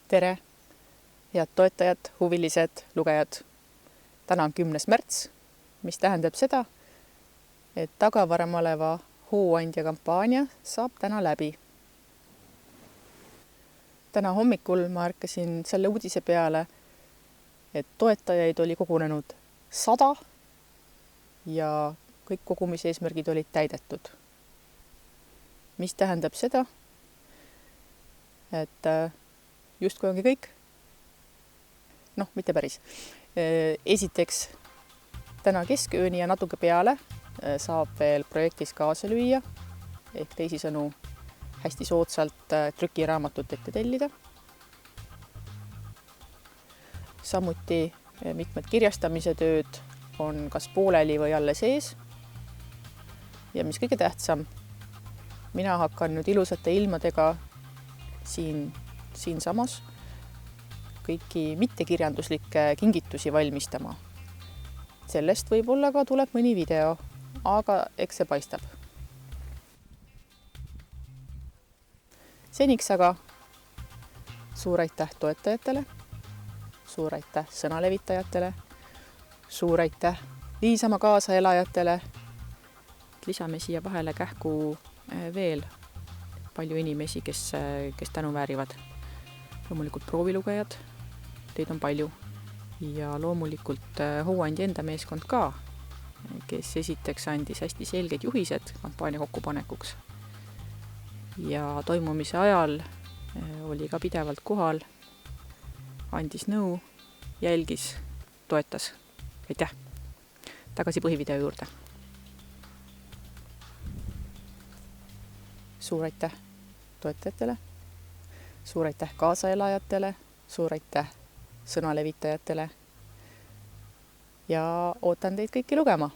Tere, head toetajad, huvilised, lugejad. Täna on 10. märts, mis tähendab seda, et tagavaramaleva hooandja kampaania saab täna läbi. Täna hommikul ma ärkasin selle uudise peale, et toetajaid oli kogunenud 100 ja kõik kogumise eesmärgid olid täidetud. Mis tähendab seda, et justkui ongi kõik. Mitte päris. Esiteks, täna keskööni ja natuke peale saab veel projektis kaasa lüüa, ehk teisisõnu hästi soodsalt trükiraamatut ette tellida. Samuti mitmed kirjastamise tööd on kas pooleli või alles ees. Ja mis kõige tähtsam, mina hakkan nüüd ilusate ilmadega siinsamas kõiki mittekirjanduslikke kingitusi valmistama. Sellest võib-olla ka tuleb mõni video, aga eks see paistab. Seniks aga suur aitäh toetajatele, suur aitäh sõnalevitajatele, suur aitäh niisama kaasaelajatele. Lisame siia vahele kähku veel palju inimesi, kes tänu väärivad. Loomulikult proovilugejad, teid on palju. Ja loomulikult hooandja enda meeskond ka, kes esiteks andis hästi selged juhised kampaania kokkupanekuks. Ja toimumise ajal oli ka pidevalt kohal, andis nõu, jälgis, toetas. Aitäh! Tagasi põhivideo juurde. Suur aitäh toetajatele, suur aitäh kaasaelajatele, suur aitäh sõnalevitajatele ja ootan teid kõiki lugema.